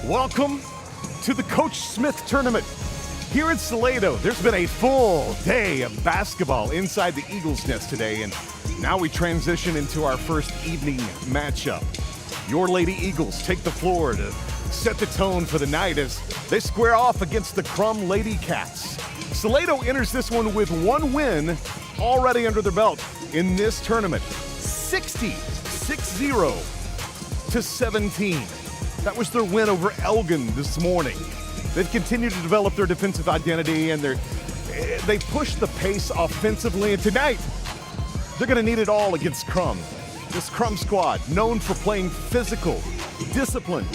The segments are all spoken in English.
Welcome to the Coach Smith Tournament. Here in Salado, there's been a full day of basketball inside the Eagles' nest today, and now we transition into our first evening matchup. Your Lady Eagles take the floor to set the tone for the night as they square off against the Krum Lady Cats. Salado enters this one with one win already under their belt in this tournament. 60-17. That was their win over Elgin this morning. They've continued to develop their defensive identity, and they push the pace offensively, and tonight they're going to need it all against Krum. This Krum squad, known for playing physical, disciplined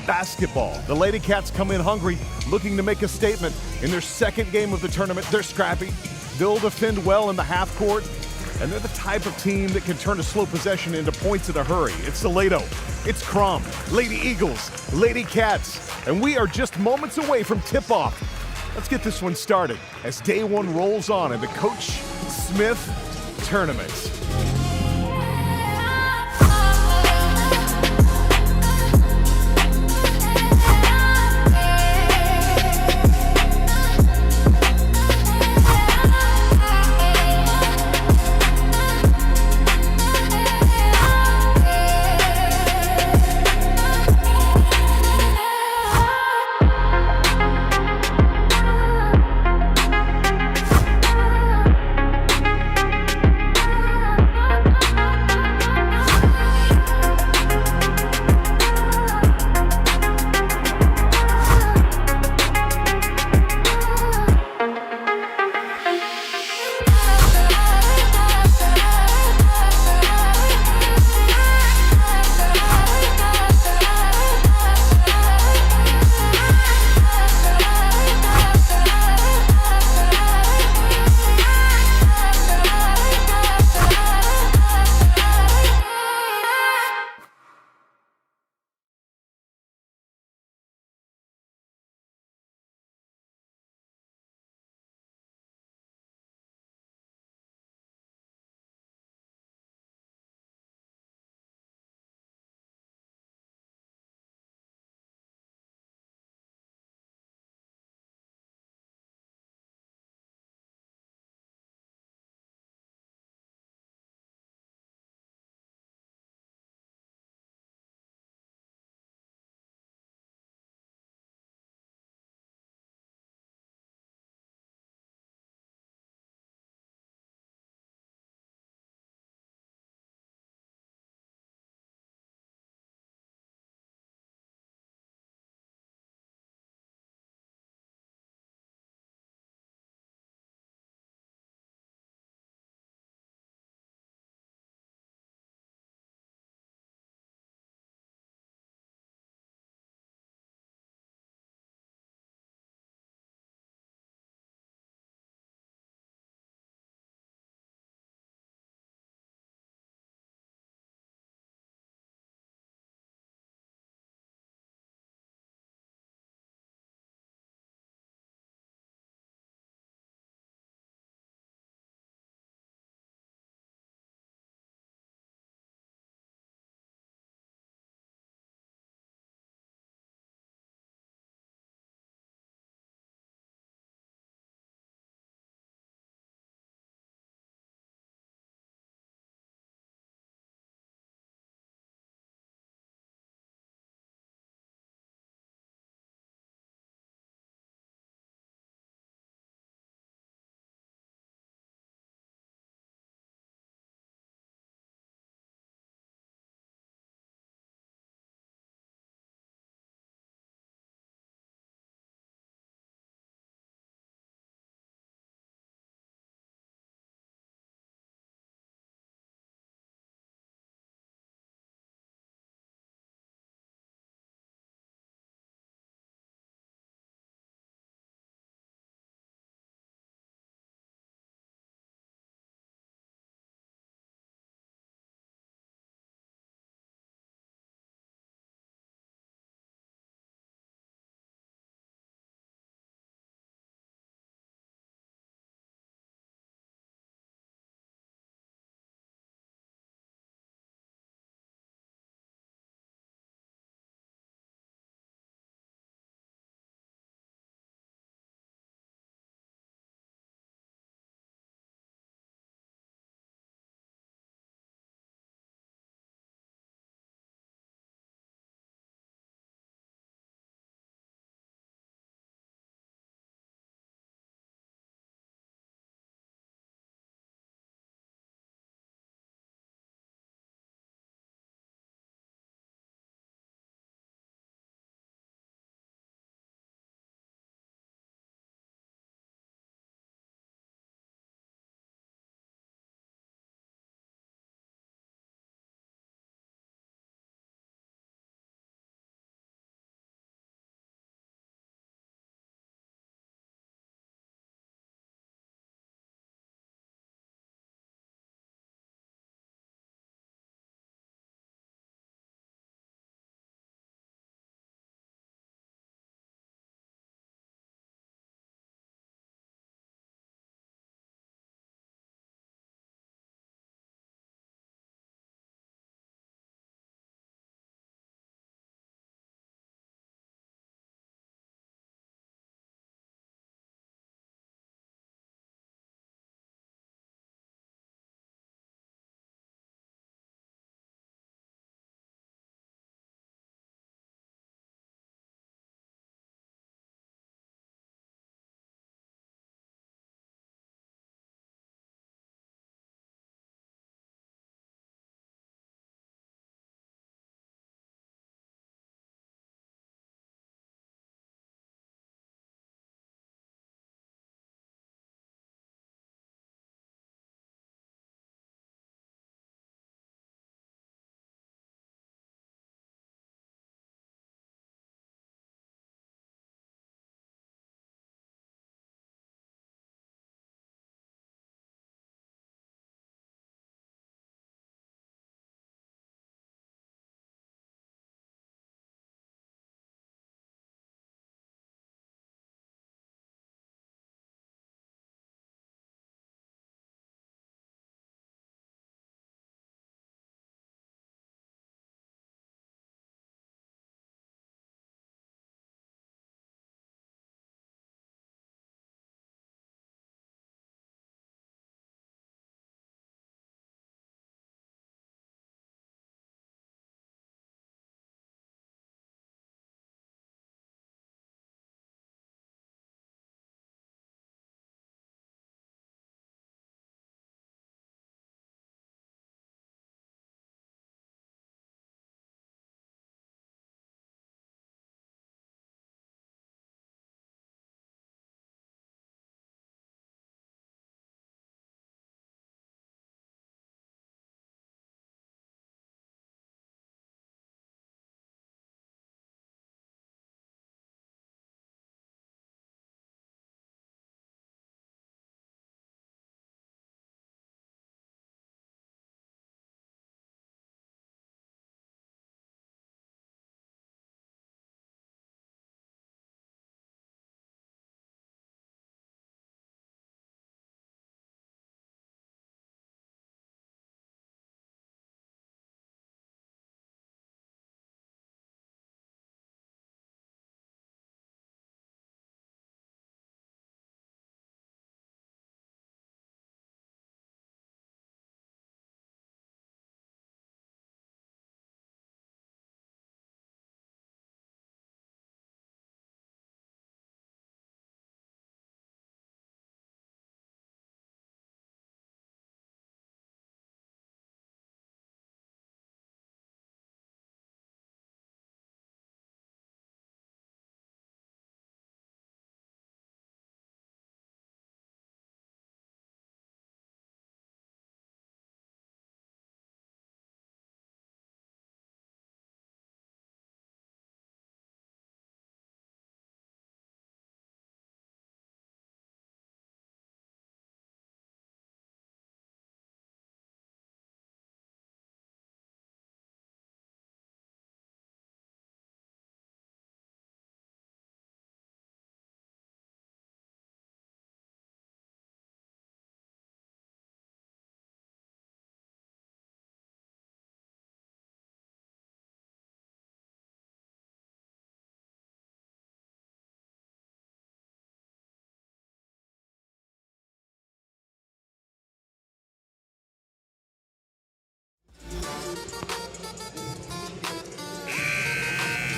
basketball. The Lady Cats come in hungry, looking to make a statement in their second game of the tournament. They're scrappy. They'll defend well in the half court, and they're the type of team that can turn a slow possession into points in a hurry. It's Salado. It's Krum, Lady Eagles, Lady Cats, and we are just moments away from tip-off. Let's get this one started as day one rolls on in the Coach Smith Tournament.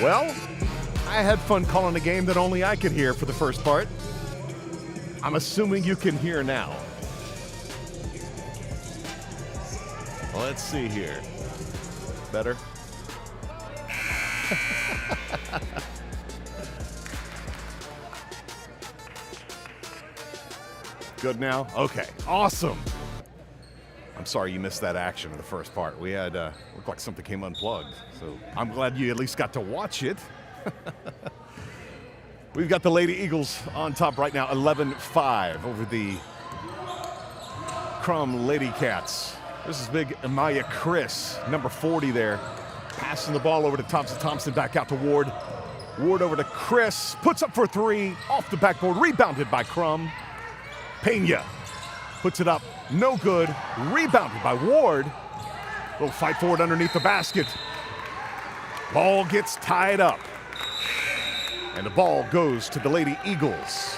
Well, I had fun calling a game that only I could hear for the first part. I'm assuming you can hear now. Let's see here. Better? Good now? Okay, awesome. I'm sorry you missed that action in the first part. We had, looked like something came unplugged. So I'm glad you at least got to watch it. We've got the Lady Eagles on top right now, 11-5 over the Krum Lady Cats. This is big Amaya Chris, number 40 there. Passing the ball over to Thompson. Thompson back out to Ward. Ward over to Chris. Puts up for three. Off the backboard. Rebounded by Krum. Pena puts it up. No good. Rebounded by Ward. Little fight forward underneath the basket. Ball gets tied up. And the ball goes to the Lady Eagles.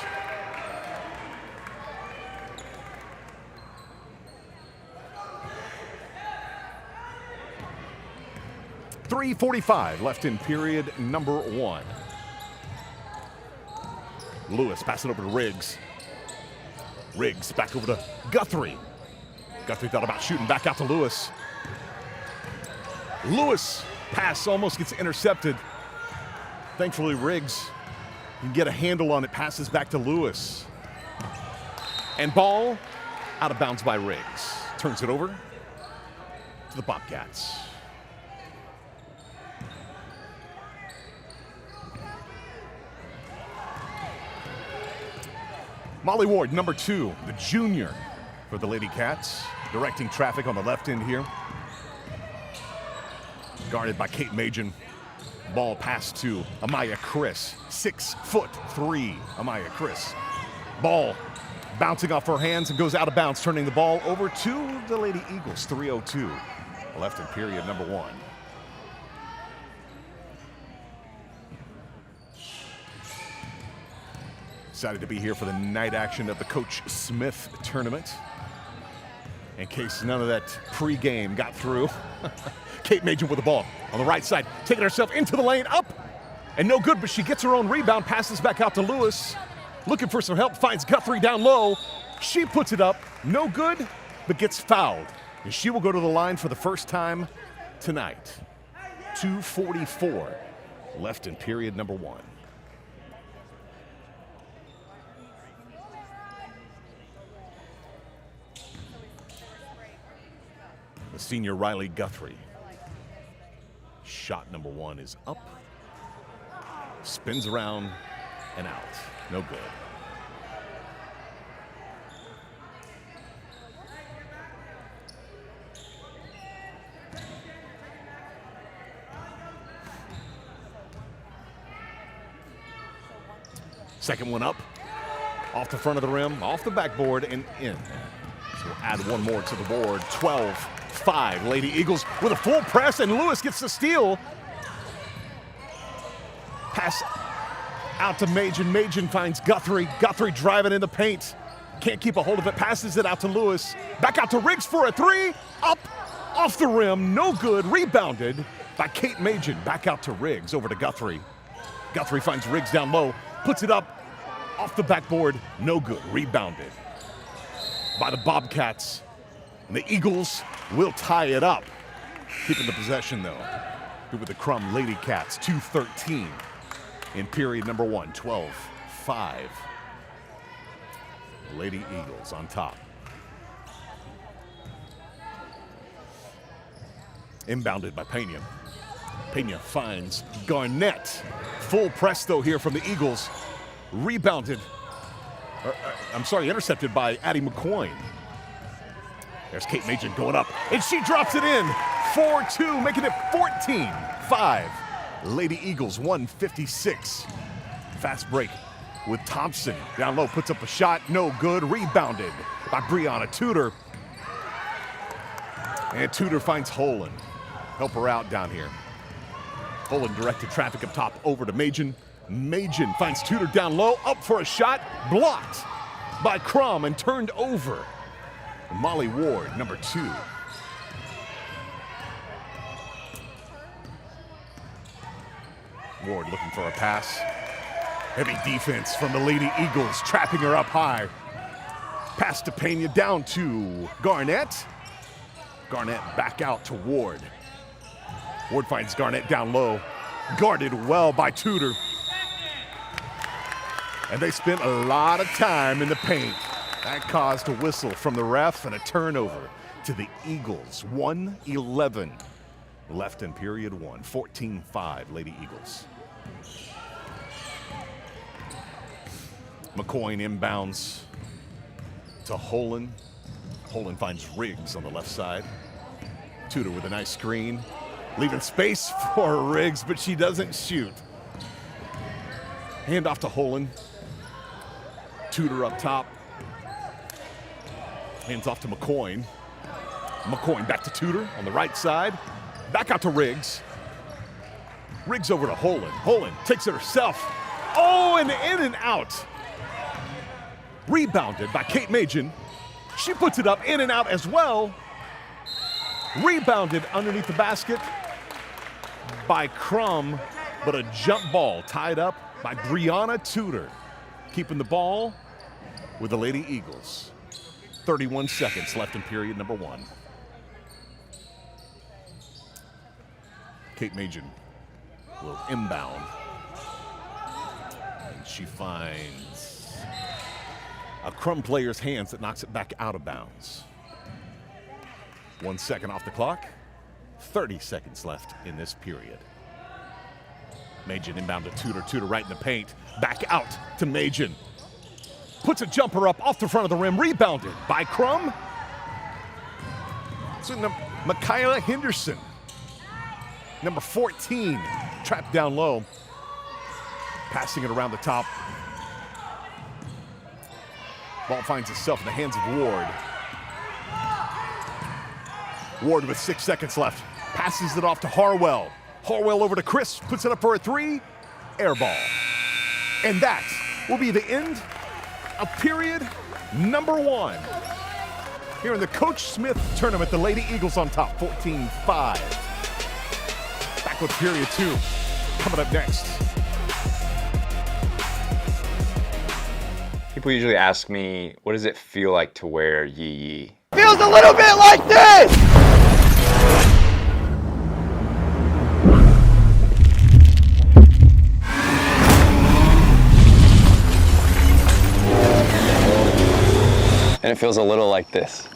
.345 left in period number 1. Lewis pass it over to Riggs. Riggs back over to Guthrie. Guthrie thought about shooting back out to Lewis. Lewis pass almost gets intercepted. Thankfully, Riggs can get a handle on it, passes back to Lewis. And ball out of bounds by Riggs. Turns it over to the Bobcats. Molly Ward, number 2, the junior for the Lady Cats, directing traffic on the left end here. Guarded by Kate Majin. Ball passed to Amaya Chris, 6'3", Amaya Chris. Ball bouncing off her hands and goes out of bounds, turning the ball over to the Lady Eagles, 3:02 left in period number 1. Excited to be here for the night action of the Coach Smith tournament. In case none of that pregame got through. Kate Majin with the ball on the right side, taking herself into the lane, up, and no good, but she gets her own rebound, passes back out to Lewis. Looking for some help, finds Guthrie down low. She puts it up, no good, but gets fouled. And she will go to the line for the first time tonight. 2:44 left in period number 1. The senior Riley Guthrie. Shot number 1 is up. Spins around and out. No good. Second one up. Off the front of the rim, off the backboard, and in. So we'll add one more to the board. 12-5. Lady Eagles with a full press, and Lewis gets the steal. Pass out to Majin. Majin finds Guthrie. Guthrie driving in the paint. Can't keep a hold of it. Passes it out to Lewis. Back out to Riggs for a three. Up, off the rim. No good. Rebounded by Kate Majin. Back out to Riggs. Over to Guthrie. Guthrie finds Riggs down low. Puts it up. Off the backboard. No good. Rebounded by the Bobcats. And the Eagles will tie it up. Keeping the possession, though. With the Krum Lady Cats. 2:13 in period number 1. 12-5. Lady Eagles on top. Inbounded by Pena. Pena finds Garnett. Full press, though, here from the Eagles. Rebounded. Intercepted by Addie McCoy. There's Kate Majin going up, and she drops it in. 4-2, making it 14-5. Lady Eagles, 156. Fast break with Thompson. Down low, puts up a shot, no good. Rebounded by Brianna Tudor. And Tudor finds Holland. Help her out down here. Holland directed traffic up top over to Majin. Majin finds Tudor down low, up for a shot, blocked by Krum and turned over. Molly Ward, number 2. Ward looking for a pass. Heavy defense from the Lady Eagles, trapping her up high. Pass to Pena, down to Garnett. Garnett back out to Ward. Ward finds Garnett down low. Guarded well by Tudor. And they spent a lot of time in the paint. That caused a whistle from the ref and a turnover to the Eagles. 1:11 left in period one. 14-5 Lady Eagles. McCoy inbounds to Holen. Holen finds Riggs on the left side. Tudor with a nice screen, leaving space for Riggs, but she doesn't shoot. Hand off to Holen. Tudor up top. Hands off to McCoy. McCoy back to Tudor on the right side. Back out to Riggs. Riggs over to Holen. Holen takes it herself. Oh, and in and out. Rebounded by Kate Machen. She puts it up, in and out as well. Rebounded underneath the basket by Krum, but a jump ball tied up by Brianna Tudor. Keeping the ball with the Lady Eagles. 31 seconds left in period number one. Kate Machen will inbound. And she finds a Krum player's hands that knocks it back out of bounds. 1 second off the clock. 30 seconds left in this period. Machen inbound to Tudor. Tudor right in the paint. Back out to Machen. Puts a jumper up off the front of the rim. Rebounded by Krum. So Micaiah Henderson. Number 14. Trapped down low. Passing it around the top. Ball finds itself in the hands of Ward. Ward with 6 seconds left. Passes it off to Harwell. Harwell over to Chris. Puts it up for a three. Air ball. And that will be the end of period number one. Here in the Coach Smith tournament, the Lady Eagles on top, 14-5. Back with period two. Coming up next. People usually ask me, what does it feel like to wear Yee Yee? Feels a little bit like this! And it feels a little like this.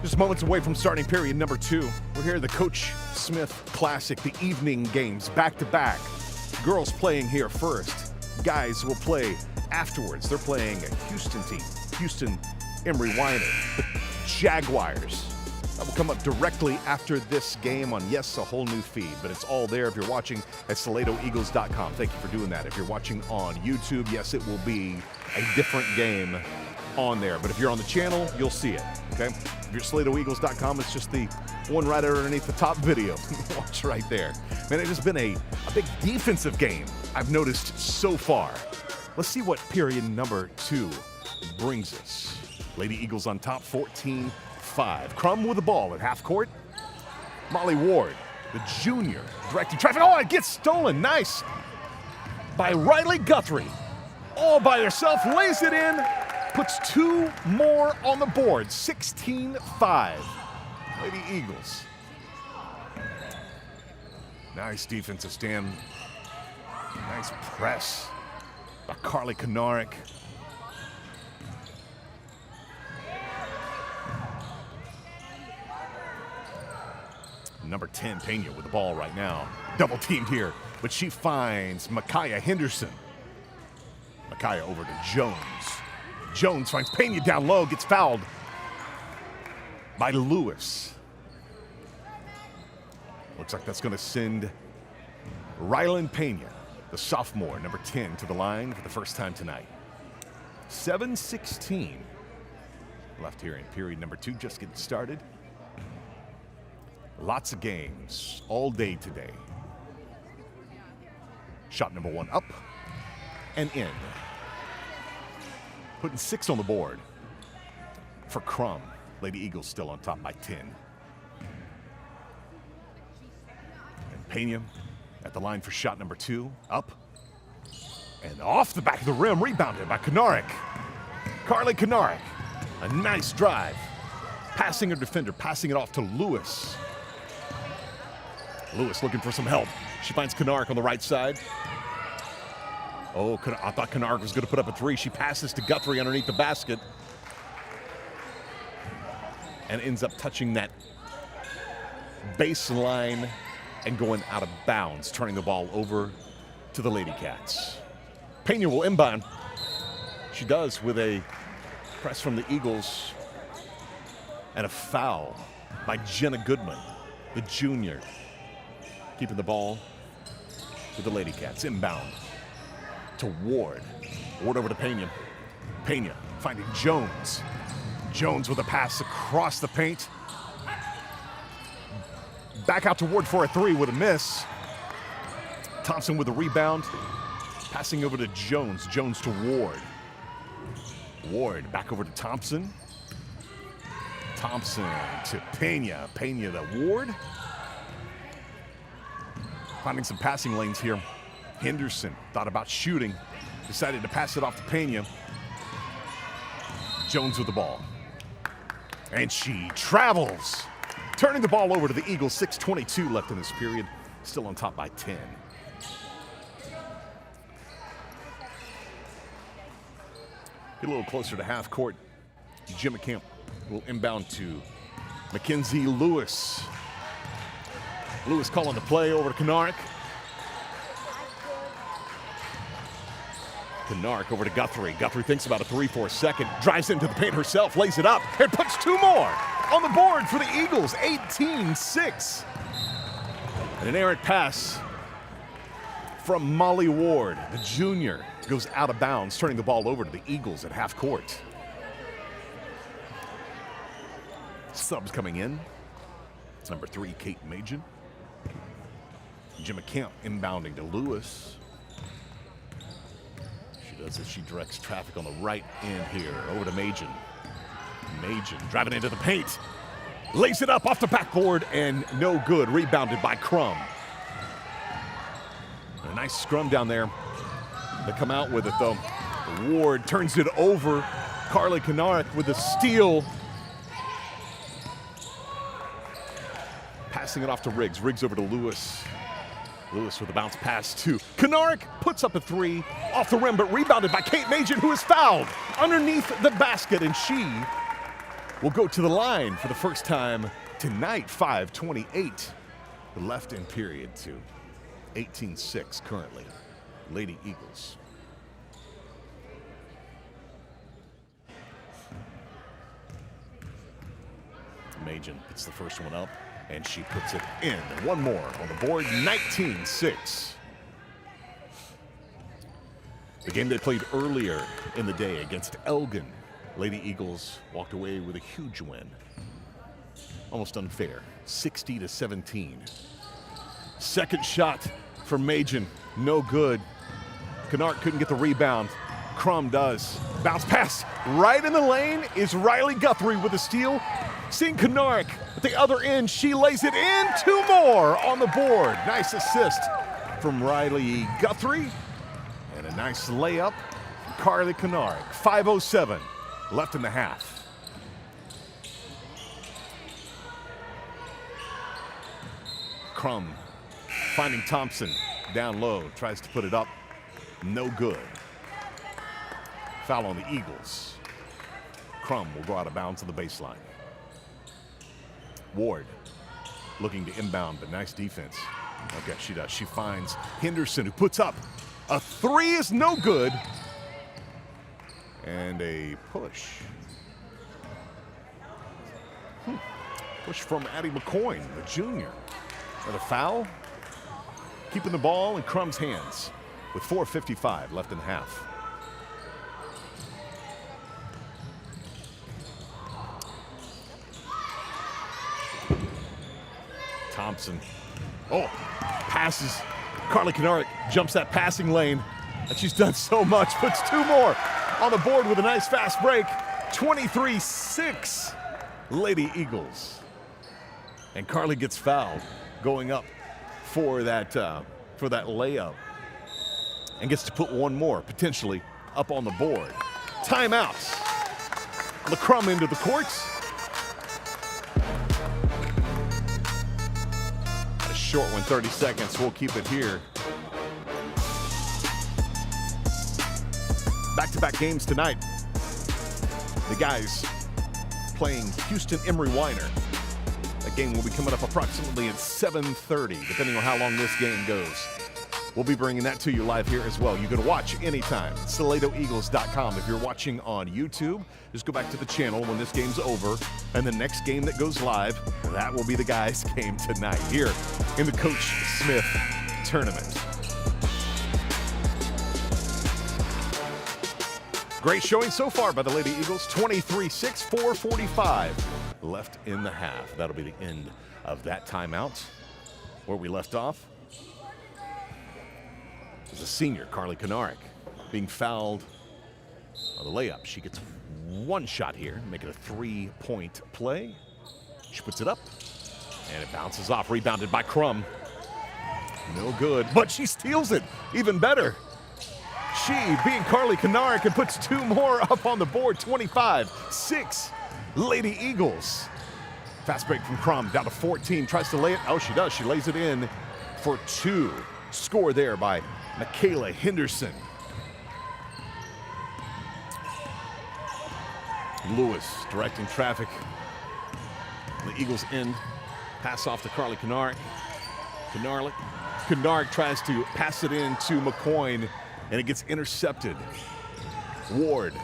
Just moments away from starting period number two. We're here at the Coach Smith Classic, the evening games, back-to-back. Girls playing here first. Guys will play afterwards. They're playing a Houston team. Houston Emery Weiner, the Jaguars. That will come up directly after this game on, yes, a whole new feed, but it's all there if you're watching at SaladoEagles.com. Thank you for doing that. If you're watching on YouTube, yes, it will be a different game on there. But if you're on the channel, you'll see it, okay? If you're at SaladoEagles.com, it's just the one right underneath the top video. Watch right there. Man, it has been a big defensive game I've noticed so far. Let's see what period number two brings us. Lady Eagles on top, 14-5. Krum with the ball at half court. Molly Ward, the junior, directing traffic. Oh, it gets stolen. Nice. By Riley Guthrie. All by herself, lays it in. Puts two more on the board, 16-5. Lady Eagles. Nice defensive stand. Nice press by Carly Kanarick. Number 10, Pena with the ball right now. Double teamed here, but she finds Micaiah Henderson. Micaiah over to Jones. Jones finds Pena down low, gets fouled by Lewis. Looks like that's going to send Rylan Pena, the sophomore, number 10, to the line for the first time tonight. 7:16 left here in period number two, just getting started. Lots of games all day today. Shot number one up and in. putting 6 on the board for Krum. Lady Eagles still on top by 10. And Pena at the line for shot number 2. Up. And off the back of the rim, rebounded by Konarek. Carly Konarek, a nice drive. Passing her defender, passing it off to Lewis. Lewis looking for some help. She finds Konarek on the right side. Oh, I thought Konarek was going to put up a 3. She passes to Guthrie underneath the basket. And ends up touching that baseline and going out of bounds, turning the ball over to the Lady Cats. Pena will inbound. She does with a press from the Eagles and a foul by Jenna Goodman, the junior, keeping the ball with the Lady Cats. Inbound to Ward. Ward over to Pena. Pena finding Jones. Jones with a pass across the paint. Back out to Ward for a 3 with a miss. Thompson with a rebound. Passing over to Jones. Jones to Ward. Ward back over to Thompson. Thompson to Pena. Pena to Ward. Finding some passing lanes here. Henderson thought about shooting. Decided to pass it off to Pena. Jones with the ball. And she travels. Turning the ball over to the Eagles. 6:22 left in this period. Still on top by 10. Get a little closer to half court. Jim McCamp will inbound to Mackenzie Lewis. Lewis calling the play over to Konarek. Konarek over to Guthrie. Guthrie thinks about a 3 for a second. Drives into the paint herself, lays it up, and puts 2 more on the board for the Eagles. 18-6. And an errant pass from Molly Ward, the junior, goes out of bounds, turning the ball over to the Eagles at half court. Subs coming in. It's number 3, Kate Majan. Jim McCamp inbounding to Lewis. She does as she directs traffic on the right end here. Over to Majan. Majan driving into the paint. Lays it up off the backboard and no good. Rebounded by Krum. A nice scrum down there. They come out with it though. Ward turns it over. Carly Konarek with a steal. Passing it off to Riggs. Riggs over to Lewis. Lewis with a bounce pass to Konarek. Puts up a 3 off the rim, but rebounded by Kate Majan, who is fouled underneath the basket, and she will go to the line for the first time tonight. 5:28 left in period 2. 18-6 currently. Lady Eagles. Majan gets the first one up, and she puts it in. One more on the board, 19-6. The game they played earlier in the day against Elgin. Lady Eagles walked away with a huge win. Almost unfair, 60-17. Second shot from Majan, no good. Konarek couldn't get the rebound. Krum does. Bounce pass right in the lane is Riley Guthrie with a steal. Seeing Konarek at the other end, she lays it in. 2 more on the board. Nice assist from Riley Guthrie. And a nice layup from Carly Konarek. 5:07 left in the half. Krum finding Thompson down low, tries to put it up. No good. Foul on the Eagles. Krum will go out of bounds on the baseline. Ward looking to inbound, but nice defense. Okay, she does. She finds Henderson, who puts up a 3 is no good. And a push. Push from Addie McCoy, the junior. And a foul. Keeping the ball in Krum's hands with 4:55 left in the half. Thompson. Oh, passes. Carly Konarek jumps that passing lane. And she's done so much, puts 2 more on the board with a nice fast break. 23-6, Lady Eagles. And Carly gets fouled going up for that layup and gets to put one more potentially up on the board. Timeouts. The Krum into the courts. A short one, 30 seconds. We'll keep it here. Back-to-back games tonight. The guys playing Houston Emery Weiner. That game will be coming up approximately at 7:30, depending on how long this game goes. We'll be bringing that to you live here as well. You can watch anytime. SaladoEagles.com. If you're watching on YouTube, just go back to the channel when this game's over. And the next game that goes live, that will be the guys' game tonight here in the Coach Smith Tournament. Great showing so far by the Lady Eagles. 23-6, 4:45 left in the half. That'll be the end of that timeout. Where we left off is a senior, Carly Kanarick, being fouled on the layup. She gets one shot here, make it a three-point play. She puts it up, and it bounces off, rebounded by Krum. No good, but she steals it, even better. She, being Carly Kanarick, and puts two more up on the board, 25-6, Lady Eagles. Fast break from Krum, down to 14, tries to lay it. Oh, she does, she lays it in for two. Score there by Michaela Henderson. Lewis directing traffic. The Eagles end. Pass off to Carly Kanarick. Kanarick tries to pass it in to McCoyne, and it gets intercepted. Ward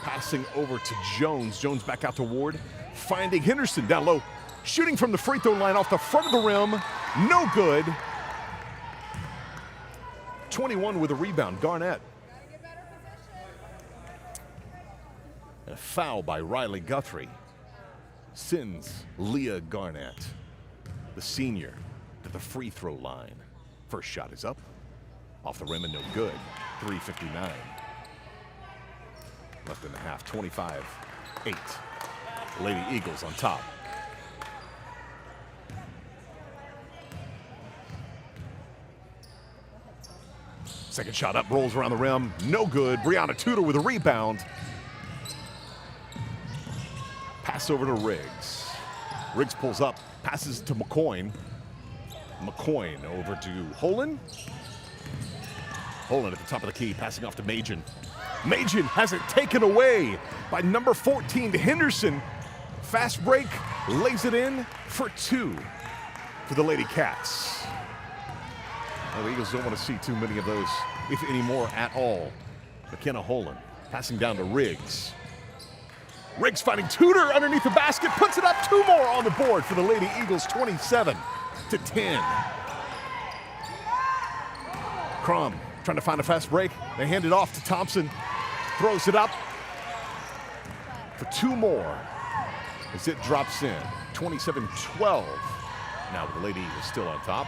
passing over to Jones. Jones back out to Ward. Finding Henderson down low. Shooting from the free throw line off the front of the rim. No good. 21 with a rebound, Garnett. And a foul by Riley Guthrie sends Leah Garnett, the senior, to the free throw line. First shot is up, off the rim and no good. 3:59 left in the half. 25-8. Lady Eagles on top. Second shot up, rolls around the rim, no good. Brianna Tudor with a rebound. Pass over to Riggs. Riggs pulls up, passes to McCoyne. McCoyne over to Holen. Holen at the top of the key, passing off to Majin. Majin has it taken away by number 14 to Henderson. Fast break, lays it in for two for the Lady Cats. Well, the Eagles don't want to see too many of those, if any more at all. McKenna Holen passing down to Riggs. Riggs finding Tudor underneath the basket, puts it up, two more on the board for the Lady Eagles, 27-10. Krum trying to find a fast break. They hand it off to Thompson, throws it up for two more as it drops in. 27-12. Now the Lady Eagles still on top.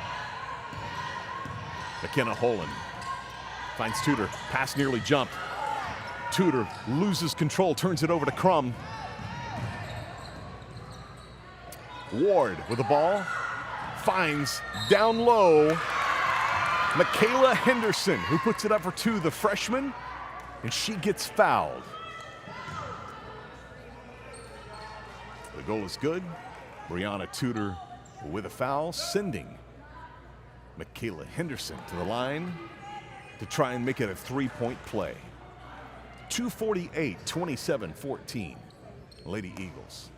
McKenna Holen finds Tudor, pass nearly jumped. Tudor loses control, turns it over to Krum. Ward with the ball, finds down low Michaela Henderson, who puts it up for two, the freshman, and she gets fouled. The goal is good. Brianna Tudor with a foul, sending Michaela Henderson to the line to try and make it a three-point play. 2:48, 27-14, Lady Eagles.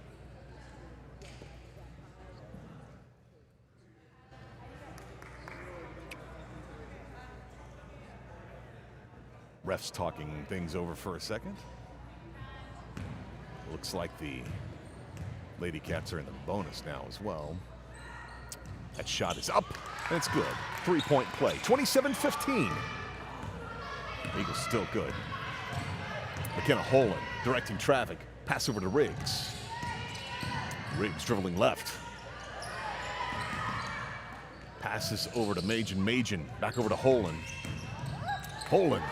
Refs talking things over for a second. Looks like the Lady Cats are in the bonus now as well. That shot is up, and it's good. Three-point play, 27-15. Eagles still good. McKenna Holen directing traffic. Pass over to Riggs. Riggs dribbling left. Passes over to Majin. Majin back over to Holen. Holen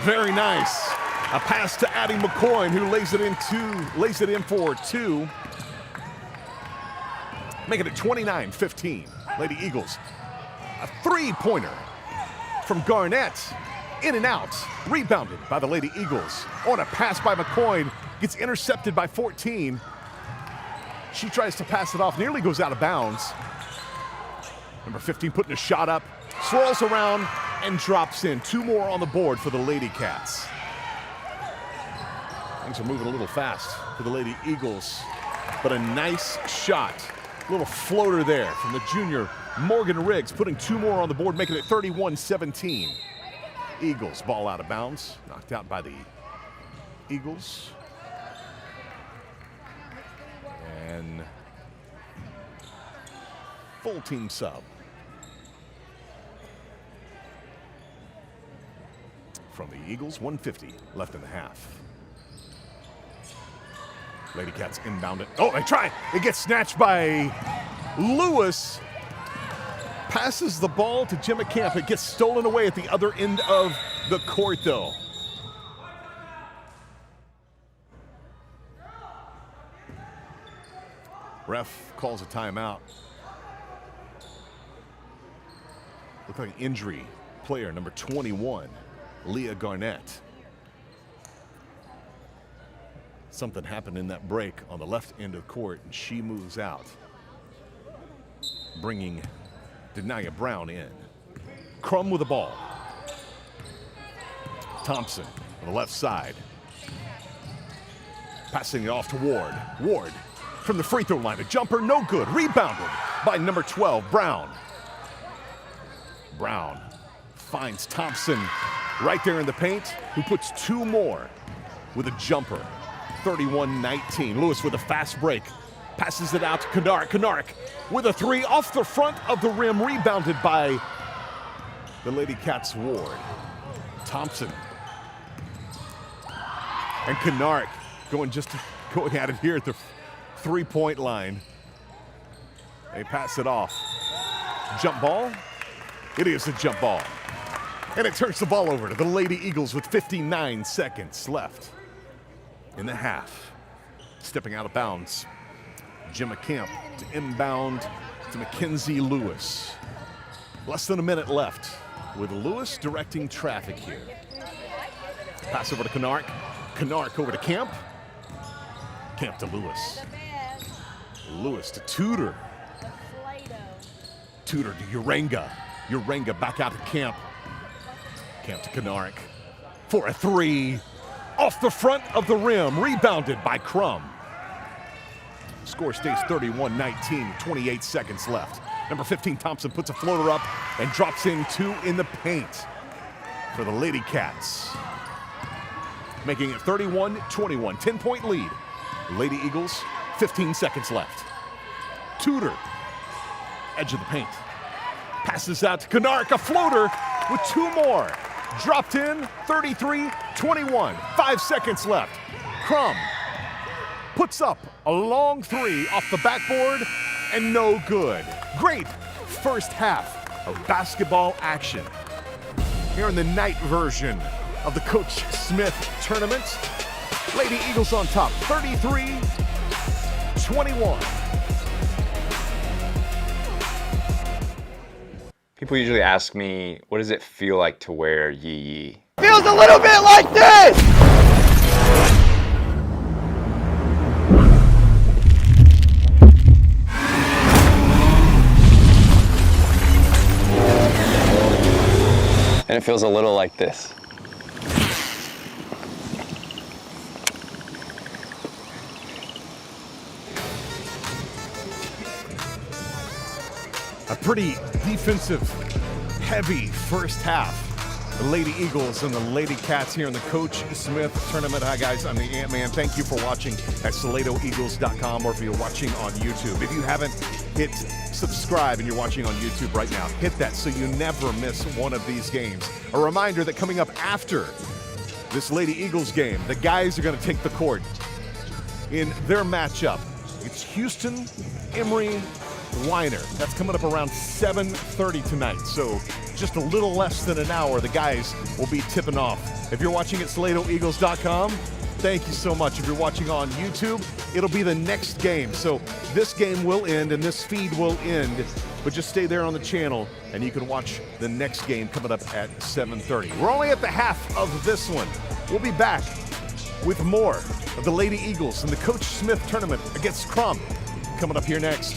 Very nice. A pass to Addie McCoy, who lays it in for two. Making it 29-15. Lady Eagles. A three-pointer from Garnett. In and out. Rebounded by the Lady Eagles. On a pass by McCoy. Gets intercepted by 14. She tries to pass it off. Nearly goes out of bounds. Number 15 putting a shot up. Swirls around and drops in. Two more on the board for the Lady Cats. Things are moving a little fast for the Lady Eagles. But a nice shot. A little floater there from the junior Morgan Riggs, putting two more on the board, making it 31-17. Eagles ball out of bounds, knocked out by the Eagles. And full team sub from the Eagles, 1:50 left in the half. Lady Cats inbound it. Oh, they try. It gets snatched by Lewis. Passes the ball to Gemma Camp. It gets stolen away at the other end of the court, though. Ref calls a timeout. Looks like an injury. Player number 21, Leah Garnett. Something happened in that break on the left end of the court, and she moves out, bringing Denia Brown in. Krum with the ball. Thompson on the left side. Passing it off to Ward. Ward from the free throw line. A jumper, no good. Rebounded by number 12, Brown. Brown finds Thompson right there in the paint, who puts two more with a jumper. 31-19. Lewis with a fast break. Passes it out to Kennard. Kennard with a three off the front of the rim, rebounded by the Lady Cats Ward. Thompson. And Kennard going at it here at the three-point line. They pass it off. Jump ball. It is a jump ball. And it turns the ball over to the Lady Eagles with 59 seconds left in the half. Stepping out of bounds, Gemma Camp to inbound to Mackenzie Lewis. Less than a minute left with Lewis directing traffic here. Pass over to Kennard. Kennard over to Camp. Camp to Lewis. Lewis to Tudor. Tudor to Urenga. Urenga back out to Camp. Camp to Kennard for a three. Off the front of the rim, rebounded by Krum. Score stays 31-19, 28 seconds left. Number 15, Thompson puts a floater up and drops in two in the paint for the Lady Cats. Making it 31-21, 10-point lead. Lady Eagles, 15 seconds left. Tudor, edge of the paint. Passes out to Kennard, a floater with two more. Dropped in, 33-21, 5 seconds left. Krum puts up a long three off the backboard and no good. Great first half of basketball action here in the night version of the Coach Smith tournament. Lady Eagles on top, 33-21. People usually ask me, what does it feel like to wear Yee Yee? Feels a little bit like this! And it feels a little like this. A pretty defensive, heavy first half. The Lady Eagles and the Lady Cats here in the Coach Smith tournament. Hi guys, I'm the Ant-Man. Thank you for watching at SaladoEagles.com or if you're watching on YouTube. If you haven't hit subscribe and you're watching on YouTube right now, hit that so you never miss one of these games. A reminder that coming up after this Lady Eagles game, the guys are going to take the court in their matchup. It's Houston, Emory, Weiner. That's coming up around 7:30 tonight. So just a little less than an hour, the guys will be tipping off. If you're watching at SaladoEagles.com, thank you so much. If you're watching on YouTube, it'll be the next game. So this game will end and this feed will end, but just stay there on the channel and you can watch the next game coming up at 7:30. We're only at the half of this one. We'll be back with more of the Lady Eagles and the Coach Smith tournament against Krum coming up here next.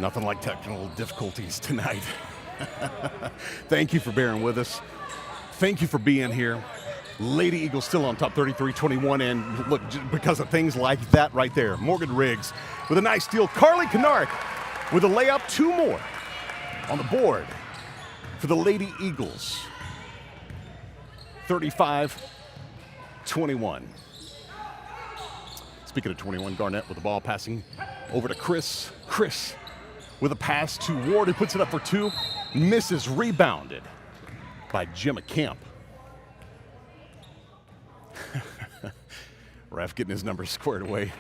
Nothing like technical difficulties tonight. Thank you for bearing with us. Thank you for being here. Lady Eagles still on top 33-21, and look, because of things like that right there. Morgan Riggs with a nice steal. Carly Kennard with a layup. 2 more on the board for the Lady Eagles. 35-21. Speaking of 21, Garnett with the ball passing over to Chris. Chris with a pass to Ward, who puts it up for 2. Misses, rebounded by Gemma Camp. Ref getting his numbers squared away.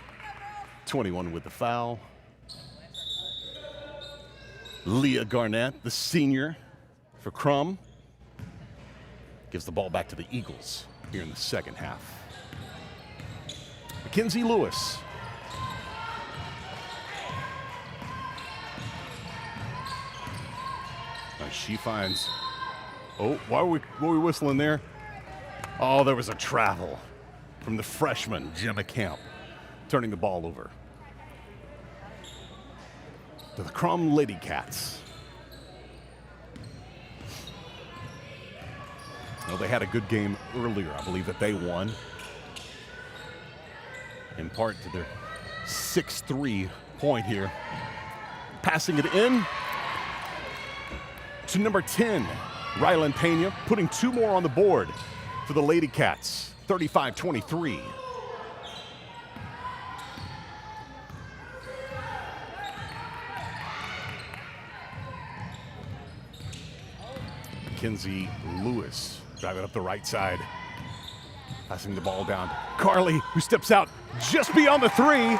21 with the foul. Leah Garnett, the senior for Krum, gives the ball back to the Eagles here in the second half. Mackenzie Lewis. She finds, oh, why were we whistling there? Oh, there was a travel from the freshman, Gemma Camp, turning the ball over to the Krum Lady Cats. Well, they had a good game earlier. I believe that they won, in part to their 6-3 point here. Passing it in to number 10, Rylan Pena, putting 2 more on the board for the Lady Cats, 35-23. Mackenzie Lewis driving up the right side, passing the ball down. Carly, who steps out just beyond the 3,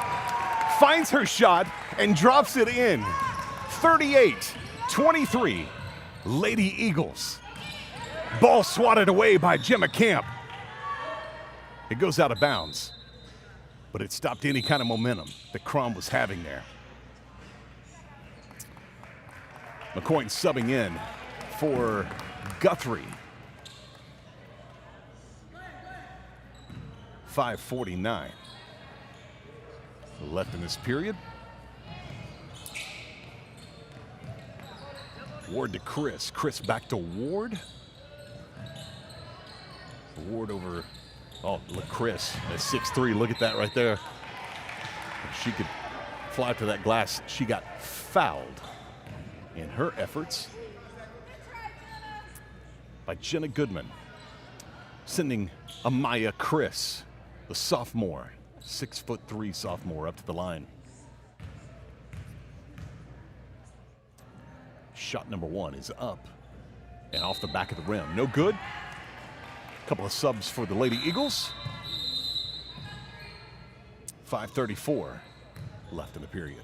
finds her shot and drops it in. 38-23. Lady Eagles. Ball swatted away by Gemma Camp. It goes out of bounds, but it stopped any kind of momentum that Krum was having there. McCoy subbing in for Guthrie. 5:49 left in this period. Ward to Chris. Chris back to Ward. Ward over, oh, look, Chris at 6'3". Look at that right there. She could fly to that glass. She got fouled in her efforts by Jenna Goodman, sending Amaya Chris, the sophomore, 6'3" sophomore, up to the line. Shot number 1 is up and off the back of the rim. No good. Couple of subs for the Lady Eagles. 5:34 left in the period.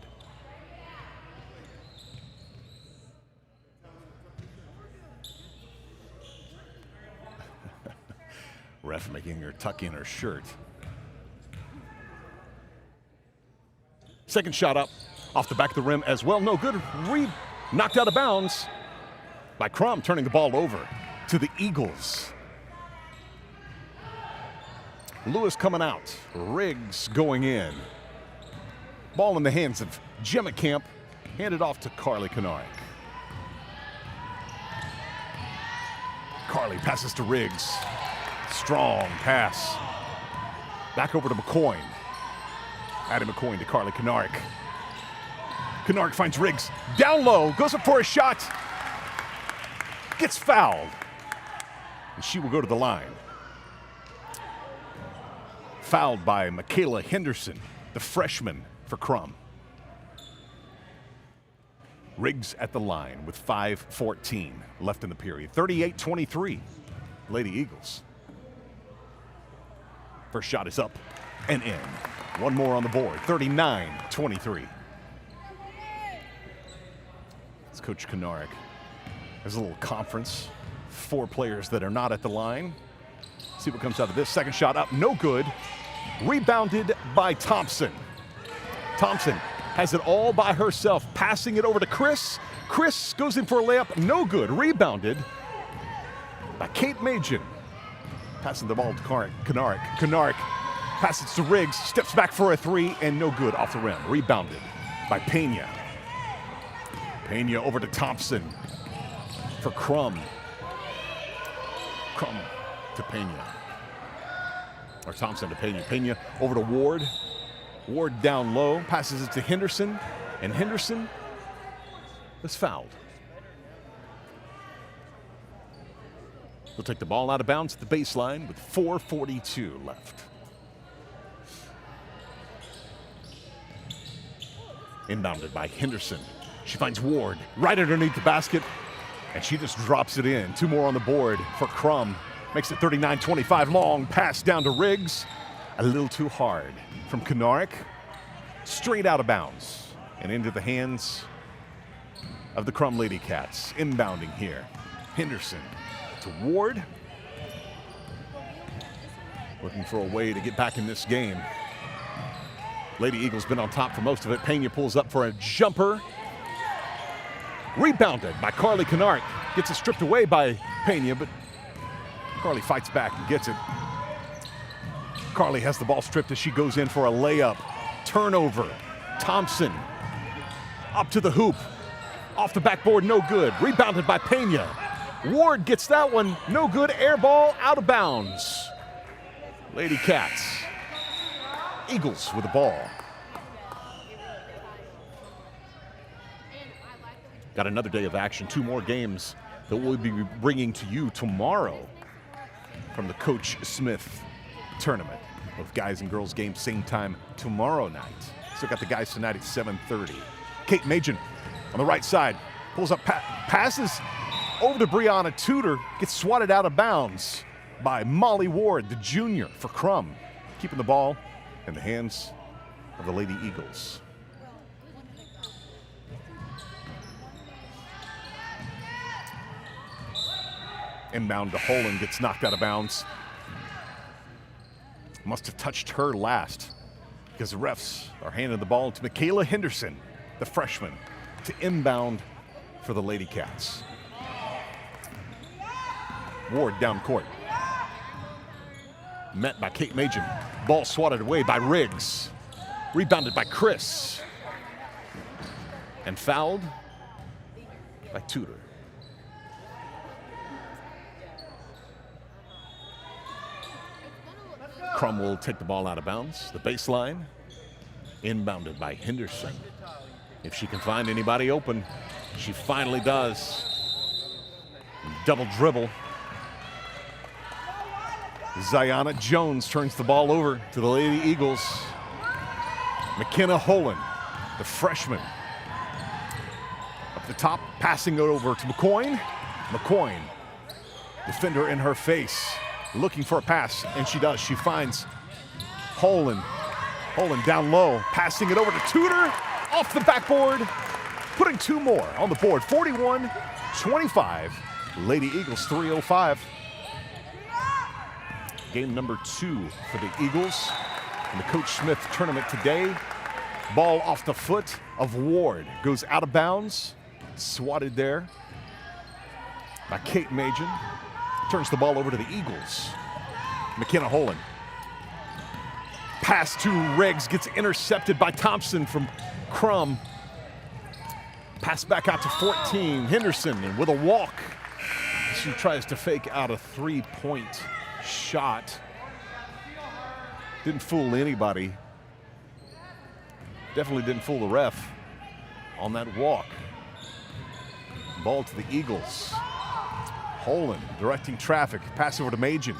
Ref making her tuck in her shirt. Second shot up off the back of the rim as well. No good. Knocked out of bounds by Krum, turning the ball over to the Eagles. Lewis coming out. Riggs going in. Ball in the hands of Gemma Camp. Handed off to Carly Kennard. Carly passes to Riggs. Strong pass. Back over to McCoy. Addie McCoy to Carly Kennard. Kennard finds Riggs down low, goes up for a shot, gets fouled, and she will go to the line. Fouled by Michaela Henderson, the freshman for Krum. Riggs at the line with 5:14 left in the period. 38-23, Lady Eagles. First shot is up and in. 1 more on the board, 39-23. Coach Kennard has a little conference. 4 players that are not at the line. See what comes out of this. Second shot up, no good. Rebounded by Thompson. Thompson has it all by herself, passing it over to Chris. Chris goes in for a layup, no good. Rebounded by Kate Machen. Passing the ball to Kennard. Kennard passes to Riggs, steps back for a 3, and no good off the rim. Rebounded by Pena. Pena over to Thompson for Krum. Krum to Pena. Or Thompson to Pena. Pena over to Ward. Ward down low, passes it to Henderson, and Henderson is fouled. He'll take the ball out of bounds at the baseline with 4:42 left. Inbounded by Henderson. She finds Ward right underneath the basket, and she just drops it in. 2 more on the board for Krum. Makes it 39-25. Long pass down to Riggs. A little too hard from Knarik. Straight out of bounds and into the hands of the Krum Lady Cats. Inbounding here. Henderson to Ward. Looking for a way to get back in this game. Lady Eagles been on top for most of it. Pena pulls up for a jumper. Rebounded by Carly Knarik. Gets it stripped away by Pena, but Carly fights back and gets it. Carly has the ball stripped as she goes in for a layup. Turnover. Thompson up to the hoop. Off the backboard, no good. Rebounded by Pena. Ward gets that one, no good. Air ball out of bounds. Lady Cats. Eagles with the ball. Got another day of action, 2 more games that we'll be bringing to you tomorrow from the Coach Smith tournament. Both guys and girls games same time tomorrow night. Still got the guys tonight at 7:30. Kate Machen on the right side pulls up, passes over to Brianna Tudor, gets swatted out of bounds by Molly Ward, the junior for Krum, keeping the ball in the hands of the Lady Eagles. Inbound to Holland, gets knocked out of bounds. Must have touched her last because the refs are handing the ball to Michaela Henderson, the freshman, to inbound for the Lady Cats. Ward down court. Met by Kate Machen. Ball swatted away by Riggs. Rebounded by Chris. And fouled by Tudor. Krum will take the ball out of bounds. The baseline, inbounded by Henderson. If she can find anybody open, she finally does. Double dribble. Ziana Jones turns the ball over to the Lady Eagles. McKenna Holland, the freshman. Up the top, passing it over to McCoyne. McCoyne, defender in her face, looking for a pass, and she does. She finds Holland. Holland down low, passing it over to Tudor, off the backboard, putting 2 more on the board. 41-25. Lady Eagles 3:05. Game number 2 for the Eagles in the Coach Smith tournament today. Ball off the foot of Ward. Goes out of bounds. Swatted there by Kate Machen. Turns the ball over to the Eagles. McKenna Holland. Pass to Riggs. Gets intercepted by Thompson from Krum. Pass back out to 14. Henderson and with a walk. She tries to fake out a 3-point shot. Didn't fool anybody. Definitely didn't fool the ref on that walk. Ball to the Eagles. Holland directing traffic. Pass over to Machen.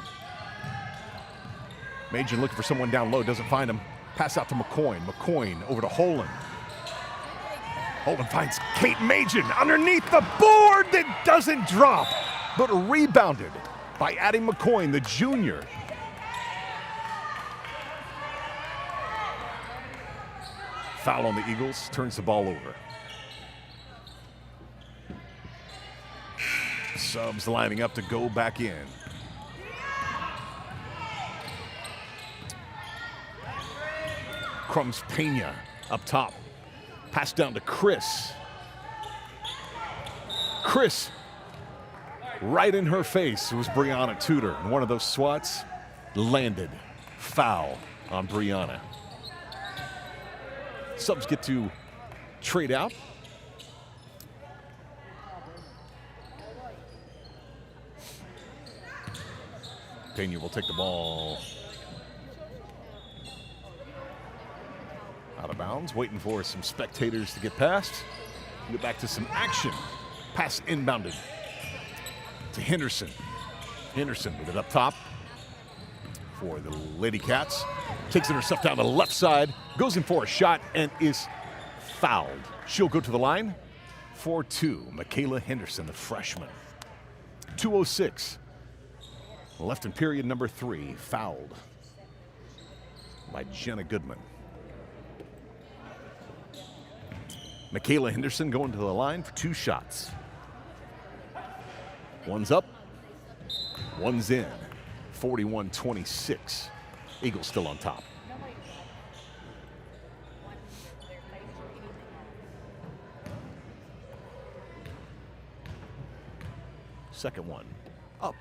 Machen looking for someone down low. Doesn't find him. Pass out to McCoyne. McCoyne over to Holland. Holland finds Kate Machen underneath the board that doesn't drop, but rebounded by Addie McCoyne, the junior. Foul on the Eagles, turns the ball over. Subs lining up to go back in. Krum's Pena up top. Pass down to Chris. Chris, right in her face, was Brianna Tudor. And one of those swats landed. Foul on Brianna. Subs get to trade out. Pena will take the ball out of bounds, waiting for some spectators to get past. Get back to some action. Pass inbounded to Henderson. Henderson with it up top for the Lady Cats. Takes it herself down the left side, goes in for a shot, and is fouled. She'll go to the line for two. Michaela Henderson, the freshman. 2:06 left in period number 3. Fouled by Jenna Goodman. Michaela Henderson going to the line for 2 shots. One's up, one's in. 41-26. Eagles still on top. Second one, up.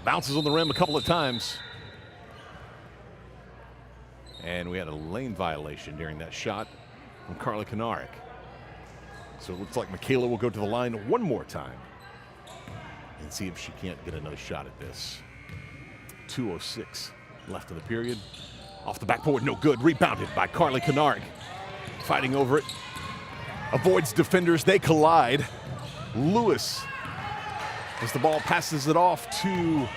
Bounces on the rim a couple of times. And we had a lane violation during that shot from Carly Kanarick. So it looks like Michaela will go to the line one more time and see if she can't get another shot at this. 2:06 left of the period. Off the backboard, no good. Rebounded by Carly Kanarick. Fighting over it. Avoids defenders, they collide. Lewis, as the ball passes it off to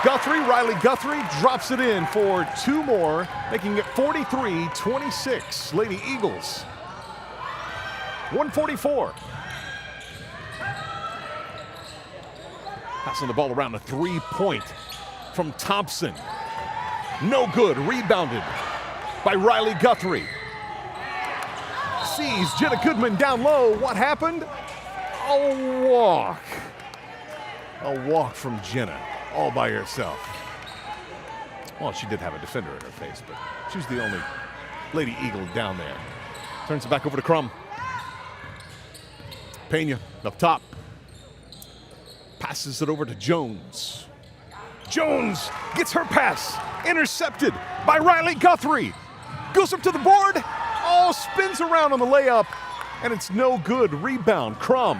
Guthrie. Riley Guthrie drops it in for 2 more, making it 43-26. Lady Eagles. 144. Passing the ball around, a 3-point from Thompson. No good. Rebounded by Riley Guthrie. Sees Jenna Goodman down low. What happened? A walk. A walk from Jenna, all by herself. Well, she did have a defender in her face, but she was the only Lady Eagle down there. Turns it back over to Krum. Pena up top. Passes it over to Jones. Jones gets her pass. Intercepted by Riley Guthrie. Goes up to the board. Oh, spins around on the layup. And it's no good. Rebound. Krum.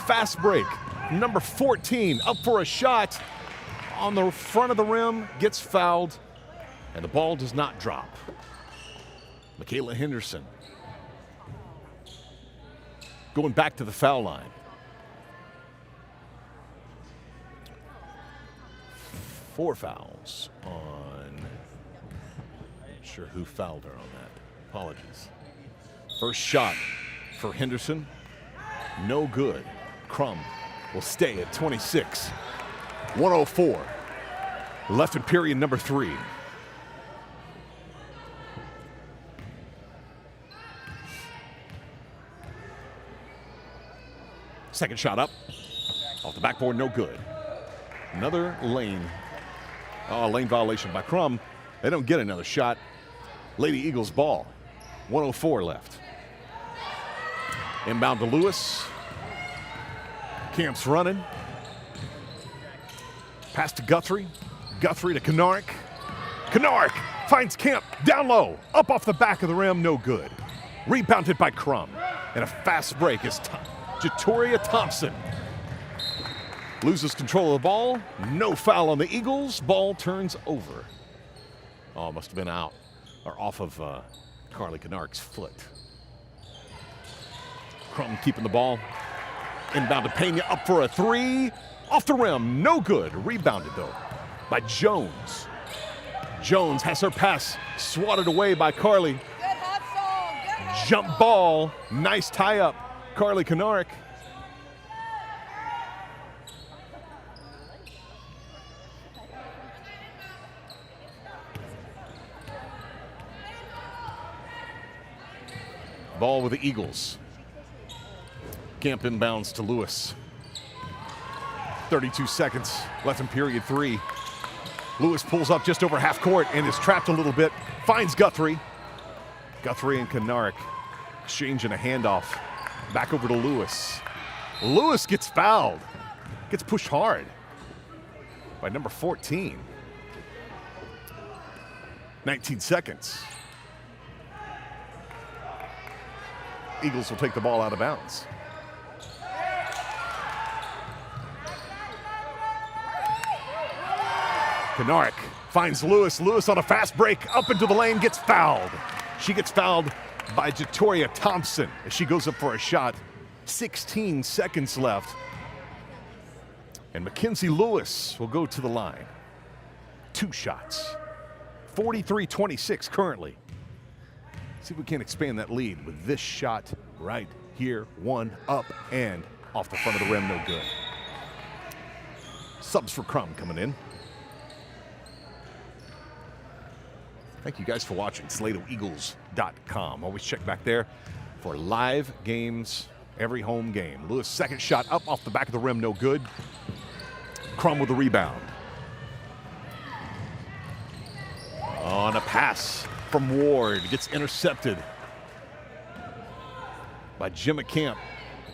Fast break. Number 14 up for a shot. On the front of the rim. Gets fouled. And the ball does not drop. Michaela Henderson going back to the foul line. Four fouls on, not sure who fouled her on that. Apologies. First shot for Henderson, no good. Krum will stay at 26. 1:04 left in period number 3. Second shot up, off the backboard, no good. Another lane violation by Krum. They don't get another shot. Lady Eagles ball. 1:04 left. Inbound to Lewis. Camp's running. Pass to Guthrie. Guthrie to Kanarick. Kanarick finds Camp down low. Up off the back of the rim, no good. Rebounded by Krum. And a fast break is Jatoria Thompson. Loses control of the ball. No foul on the Eagles. Ball turns over. Oh, must have been out or off of Carly Kanarick's foot. Krum keeping the ball. Inbound to Pena, up for a 3. Off the rim, no good. Rebounded though by Jones. Jones has her pass swatted away by Carly. Good hustle. Jump ball. Nice tie up. Carly Kanarick. Ball with the Eagles. Camp inbounds to Lewis. 32 seconds left in period 3. Lewis pulls up just over half court and is trapped a little bit. Finds Guthrie. Guthrie and Kanarick exchanging a handoff. Back over to Lewis. Lewis gets fouled. Gets pushed hard by number 14. 19 seconds. Eagles will take the ball out of bounds. Kanarik finds Lewis. Lewis on a fast break up into the lane, gets fouled. She gets fouled by Jatoria Thompson as she goes up for a shot. 16 seconds left. And Mackenzie Lewis will go to the line. 2 shots. 43-26 currently. See if we can expand that lead with this shot right here. One up and off the front of the rim, no good. Subs for Krum coming in. Thank you guys for watching. SaladoEagles.com. Always check back there for live games, every home game. Lewis, second shot up off the back of the rim, no good. Krum with the rebound. On a pass from Ward, gets intercepted by Jim McCamp.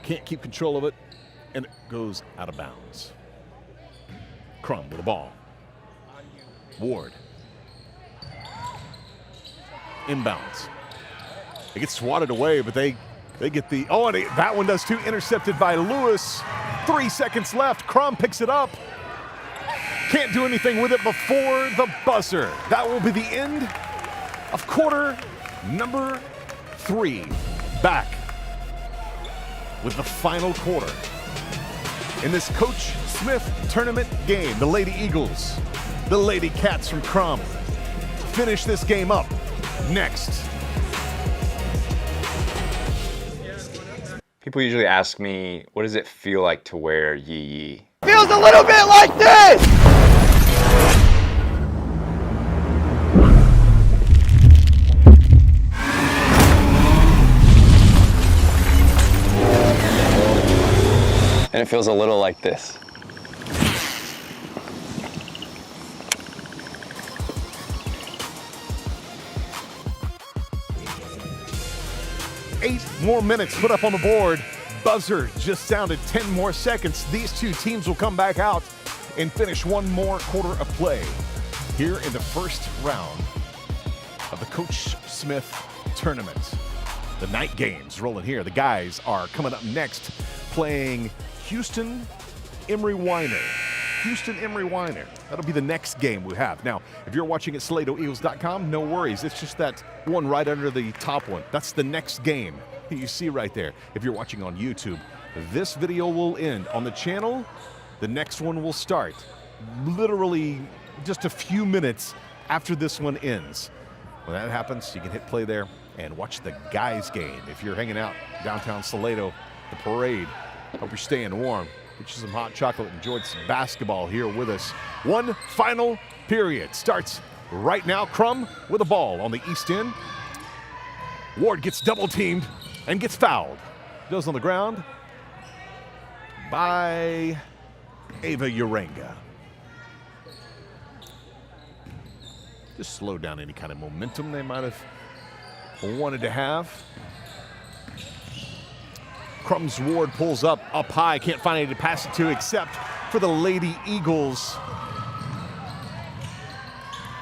Can't keep control of it, and it goes out of bounds. Krum with the ball. Ward. Inbounds. It gets swatted away, but they get the, and that one does too, intercepted by Lewis. 3 seconds left, Krum picks it up. Can't do anything with it before the buzzer. That will be the end of quarter number 3. Back with the final quarter. In this Coach Smith tournament game, the Lady Eagles, the Lady Cats from Krum, finish this game up next. People usually ask me, what does it feel like to wear Yee Yee? Feels a little bit like this! And it feels a little like this. Eight more minutes put up on the board. Buzzer just sounded. 10 more seconds. These two teams will come back out and finish one more quarter of play here in the first round of the Coach Smith tournament. The night games rolling here. The guys are coming up next playing Houston Emery Weiner. Houston Emery Weiner. That'll be the next game we have. Now, if you're watching at SaladoEagles.com, no worries. It's just that one right under the top one. That's the next game you see right there. If you're watching on YouTube, this video will end. On the channel, the next one will start. Literally just a few minutes after this one ends. When that happens, you can hit play there and watch the guys' game. If you're hanging out downtown Salado, the parade, hope you're staying warm. Get you some hot chocolate. Enjoyed some basketball here with us. One final period starts right now. Krum with a ball on the east end. Ward gets double teamed and gets fouled. Goes on the ground by Ava Uranga. Just slow down any kind of momentum they might have wanted to have. Krum's Ward pulls up high, can't find anybody to pass it to except for the Lady Eagles.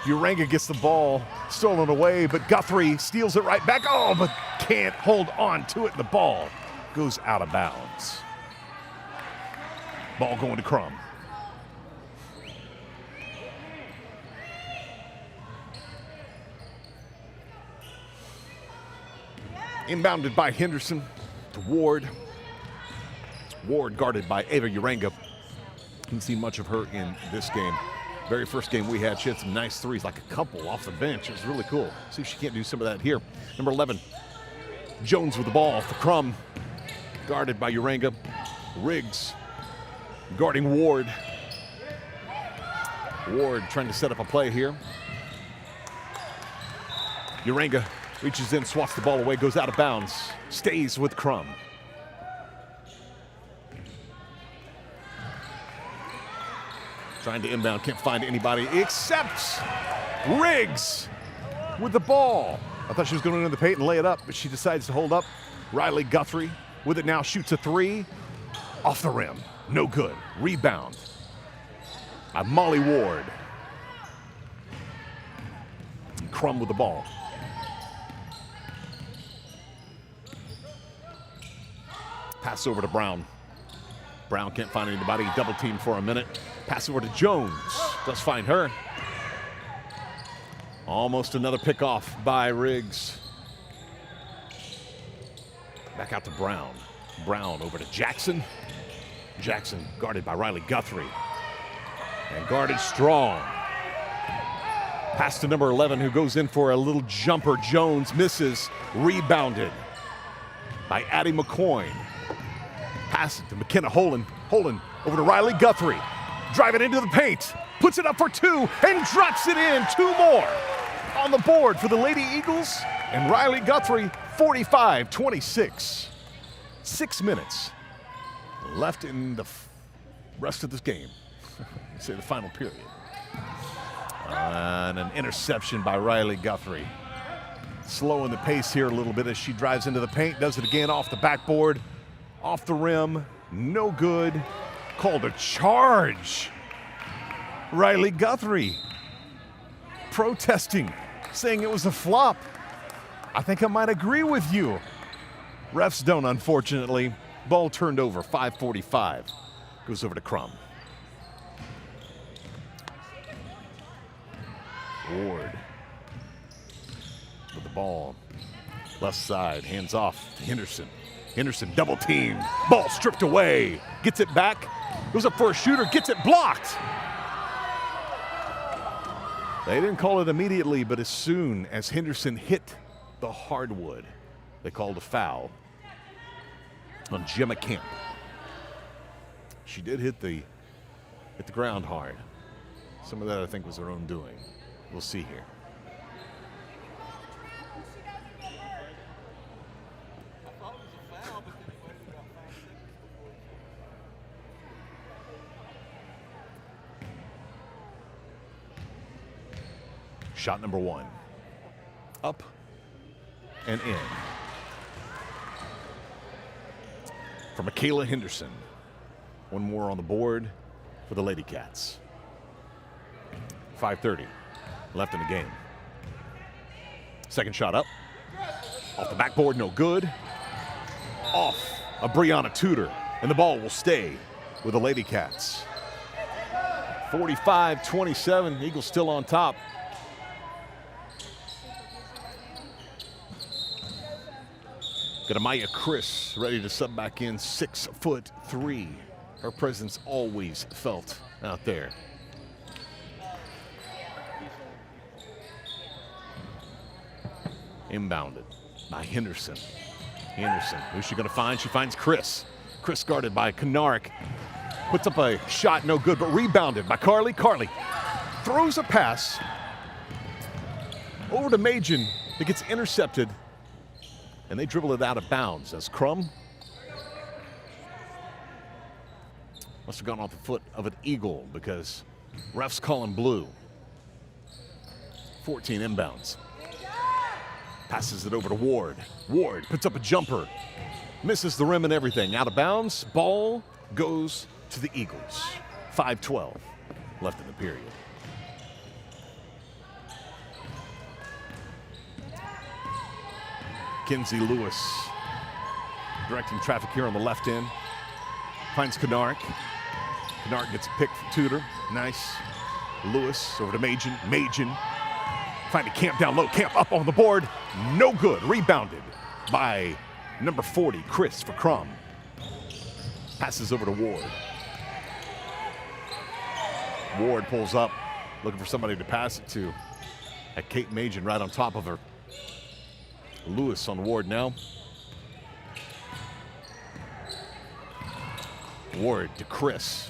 Uranga gets the ball stolen away, but Guthrie steals it right back. But can't hold on to it. The ball goes out of bounds. Ball going to Krum. Inbounded by Henderson to Ward. Ward guarded by Ava Uranga. Didn't see much of her in this game. Very first game we had, she had some nice threes, like a couple off the bench. It was really cool. See if she can't do some of that here. Number 11, Jones with the ball for Krum. Guarded by Uranga. Riggs guarding Ward. Ward trying to set up a play here. Uranga reaches in, swats the ball away, goes out of bounds. Stays with Krum. Trying to inbound, can't find anybody except Riggs with the ball. I thought she was going into the paint and lay it up, but she decides to hold up. Riley Guthrie with it now, shoots a three. Off the rim, no good. Rebound by Molly Ward. Krum with the ball. Pass over to Brown. Brown can't find anybody. Double team for a minute. Pass over to Jones. Does find her. Almost another pick off by Riggs. Back out to Brown. Brown over to Jackson. Jackson guarded by Riley Guthrie. And guarded strong. Pass to number 11, who goes in for a little jumper. Jones misses. Rebounded by Addie McCoy. Pass it to McKenna Holland. Holland over to Riley Guthrie. Driving into the paint. Puts it up for two and drops it in. Two more on the board for the Lady Eagles. And Riley Guthrie, 45-26. 6 minutes left in the rest of this game. Say the final period. And an interception by Riley Guthrie. Slowing the pace here a little bit as she drives into the paint. Does it again off the backboard. Off the rim. No good. Called a charge. Riley Guthrie protesting, saying it was a flop. I think I might agree with you. Refs don't, unfortunately. Ball turned over, 5:45. Goes over to Krum. Ward with the ball. Left side, hands off to Henderson. Henderson double teamed. Ball stripped away. Gets it back. Goes up for a shooter. Gets it blocked. They didn't call it immediately, but as soon as Henderson hit the hardwood, they called a foul on Gemma Camp. She did hit the ground hard. Some of that, I think, was her own doing. We'll see here. Shot number one. Up and in. For Michaela Henderson. One more on the board for the Lady Cats. 5:30 left in the game. Second shot up. Off the backboard, no good. Off of Brianna Tudor. And the ball will stay with the Lady Cats. 45-27, Eagles still on top. Got Amaya Chris ready to sub back in, 6'3". Her presence always felt out there. Inbounded by Henderson. Henderson, who's she gonna find? She finds Chris. Chris guarded by Kanarick. Puts up a shot, no good, but rebounded by Carly. Carly throws a pass over to Majin. It gets intercepted, and they dribble it out of bounds as Krum must have gone off the foot of an Eagle because refs calling blue. 14 inbounds. Passes it over to Ward. Ward puts up a jumper. Misses the rim and everything. Out of bounds. Ball goes to the Eagles. 5:12 left in the period. Kinsey Lewis directing traffic here on the left end. Finds Kanarick. Kanarick gets a pick from Tudor. Nice. Lewis over to Majin. Majin finding Camp down low. Camp up on the board. No good. Rebounded by number 40, Chris for Krum. Passes over to Ward. Ward pulls up, looking for somebody to pass it to. At Kate Majin right on top of her. Lewis on Ward now. Ward to Chris.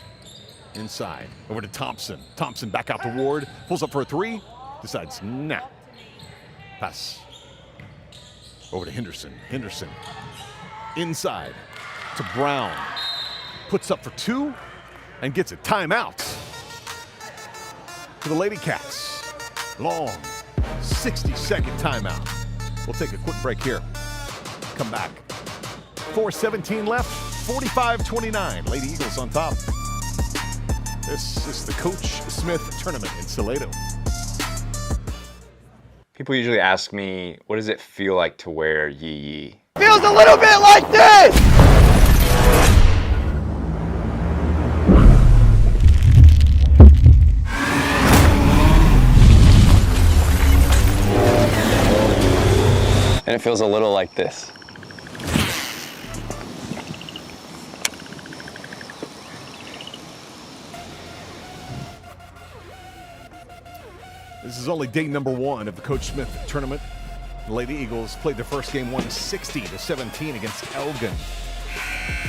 Inside. Over to Thompson. Thompson back out to Ward. Pulls up for a three. Decides, nah. Pass. Over to Henderson. Henderson. Inside to Brown. Puts up for two and gets a timeout. For the Lady Cats. Long 60-second timeout. We'll take a quick break here. Come back. 4:17 left. 45-29. Lady Eagles on top. This is the Coach Smith Tournament in Salado. People usually ask me, what does it feel like to wear Yee Yee? Feels a little bit like this! it feels a little like this. This is only day number 1 of the Coach Smith tournament. The Lady Eagles played their first game, won 60-17 against Elgin.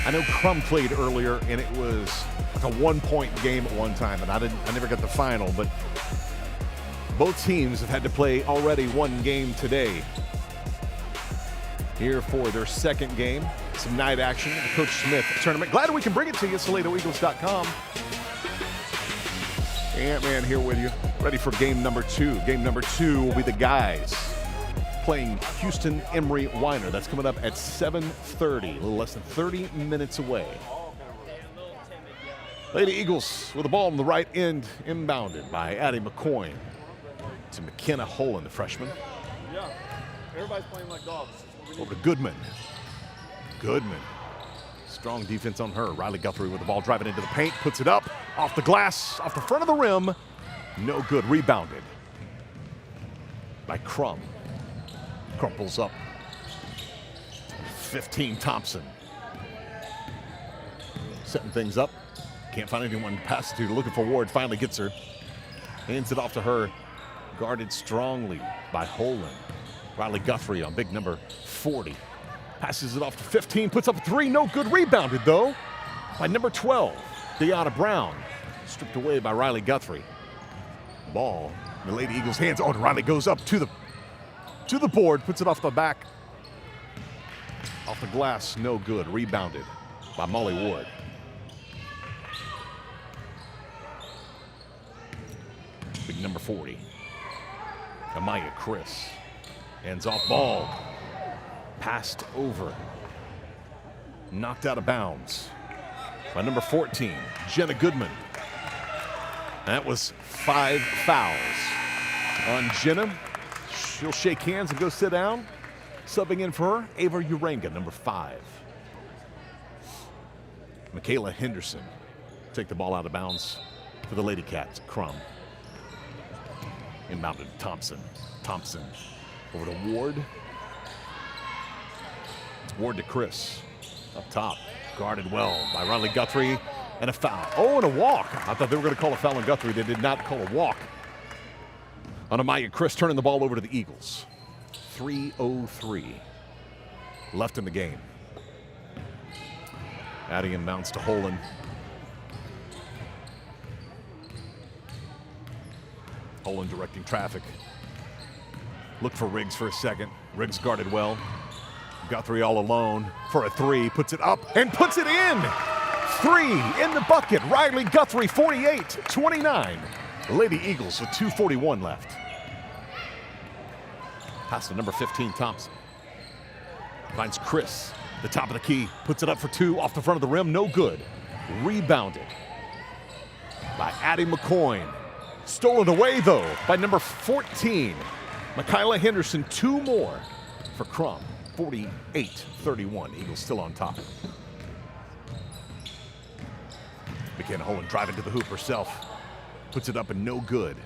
I know Krum played earlier, and it was like a 1-point game at one time, and I never got the final, but both teams have had to play already one game today. Here for their second game, some night action at the Coach Smith tournament. Glad we can bring it to you, SaladoEagles.com. Ant-Man here with you, ready for game number 2. Game number 2 will be the guys playing Houston Emery Weiner. That's coming up at 7:30, a little less than 30 minutes away. Lady Eagles with the ball on the right end, inbounded by Addie McCoy to McKenna Holland, the freshman. Yeah, everybody's playing like dogs. Over to Goodman. Goodman. Strong defense on her. Riley Guthrie with the ball driving into the paint, puts it up, off the glass, off the front of the rim. No good. Rebounded by Krum. Crumples up. 15 Thompson. Setting things up. Can't find anyone to pass to. Looking for Ward. Finally gets her. Hands it off to her. Guarded strongly by Holland. Riley Guthrie on big number 40. Passes it off to 15. Puts up a 3. No good. Rebounded, though, by number 12, Deanna Brown. Stripped away by Riley Guthrie. Ball in the Lady Eagles' hands. Oh, and Riley goes up to the board. Puts it off the back. Off the glass. No good. Rebounded by Molly Ward. Big number 40. Amaya Chris. Hands off ball. Passed over. Knocked out of bounds by number 14, Jenna Goodman. That was 5 fouls on Jenna. She'll shake hands and go sit down. Subbing in for her, Ava Uranga, number 5. Michaela Henderson take the ball out of bounds for the Lady Cats. Krum. Inbounded Thompson. Thompson over to Ward. Ward to Chris. Up top. Guarded well by Riley Guthrie. And a foul. Oh, and a walk. I thought they were going to call a foul on Guthrie. They did not call a walk on Amaya Chris, turning the ball over to the Eagles. 3:03 left in the game. Addie inbounds to Holland. Holland directing traffic. Look for Riggs for a second. Riggs guarded well. Guthrie all alone for a 3. Puts it up and puts it in. 3 in the bucket. Riley Guthrie, 48-29. The Lady Eagles with 2:41 left. Pass to number 15, Thompson. Finds Chris, the top of the key. Puts it up for 2 off the front of the rim. No good. Rebounded by Addie McCoy. Stolen away, though, by number 14, Michaela Henderson. 2 more for Krum. 48-31. Eagles still on top. McKenna Holland driving to the hoop herself. Puts it up and no good.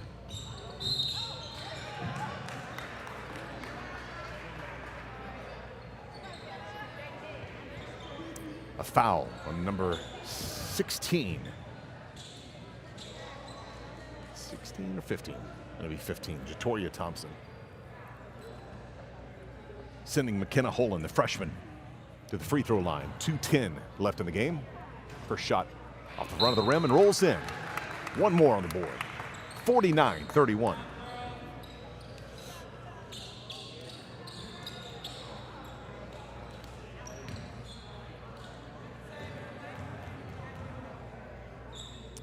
A foul on number 16. 16 or 15? That'll be 15. Jatoria Thompson. Sending McKenna Holland, the freshman, to the free throw line. 2:10 left in the game. First shot off the front of the rim and rolls in. 1 more on the board. 49-31.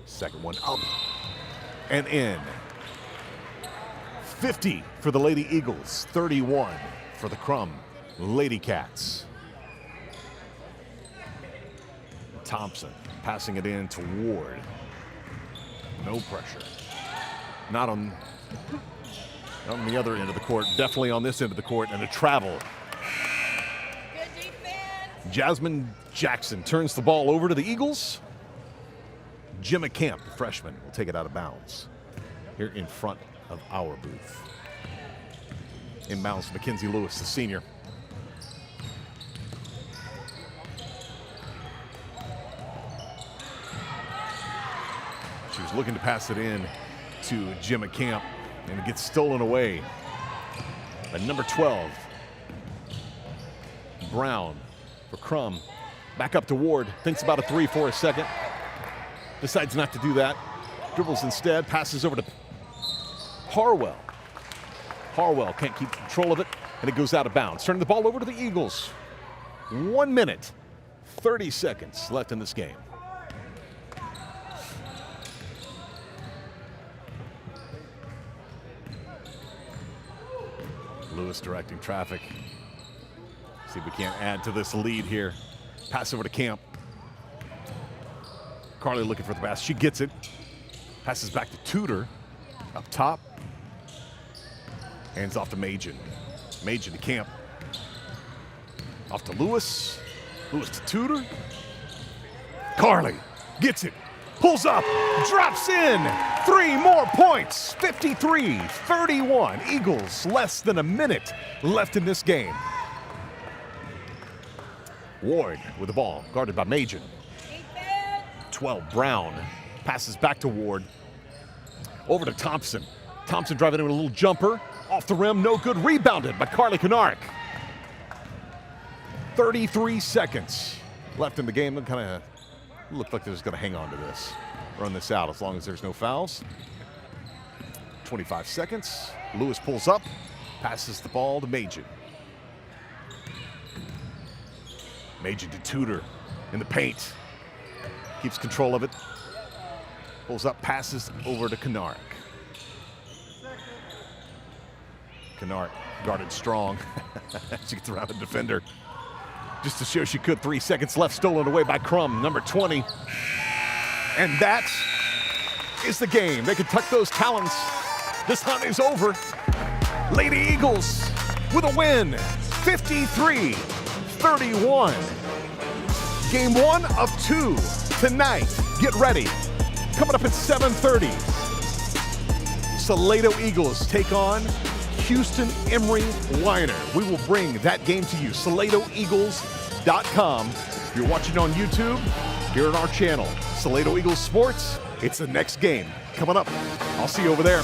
Second one up and in. 50 for the Lady Eagles, 31 for the Krum Lady Cats. Thompson passing it in to Ward. No pressure. Not on the other end of the court, definitely on this end of the court, and a travel. Good defense. Jasmine Jackson turns the ball over to the Eagles. Gemma Camp, the freshman, will take it out of bounds here in front of our booth. Inbounds to Mackenzie Lewis, the senior. She was looking to pass it in to Jim Camp, and it gets stolen away by number 12. Brown for Krum. Back up to Ward. Thinks about a 3 for a second. Decides not to do that. Dribbles instead. Passes over to Harwell. Harwell can't keep control of it, and it goes out of bounds. Turning the ball over to the Eagles. 1 minute, 30 seconds left in this game. Lewis directing traffic. See if we can't add to this lead here. Pass over to Camp. Carly looking for the pass. She gets it. Passes back to Tudor. Up top. Hands off to Majin. Majin to Camp. Off to Lewis. Lewis to Tudor. Carly gets it. Pulls up. Drops in. 3 more points. 53-31. Eagles less than a minute left in this game. Ward with the ball. Guarded by Majin. 12. Brown. Passes back to Ward. Over to Thompson. Thompson driving in with a little jumper. Off the rim. No good. Rebounded by Carly Canark. 33 seconds left in the game. It kind of looked like they was going to hang on to this. Run this out as long as there's no fouls. 25 seconds. Lewis pulls up. Passes the ball to Majin. Majin to Tudor in the paint. Keeps control of it. Pulls up, passes over to Canark. Canark guarded strong. She gets around the defender. Just to show she could. 3 seconds left, stolen away by Krum, number 20. And that is the game. They can tuck those talons. This hunt is over. Lady Eagles with a win, 53-31. Game 1 of 2 tonight. Get ready. Coming up at 7:30. Salado Eagles take on Houston Emory Weiner. We will bring that game to you. SaladoEagles.com. If you're watching on YouTube, here on our channel, Salado Eagles Sports. It's the next game coming up. I'll see you over there.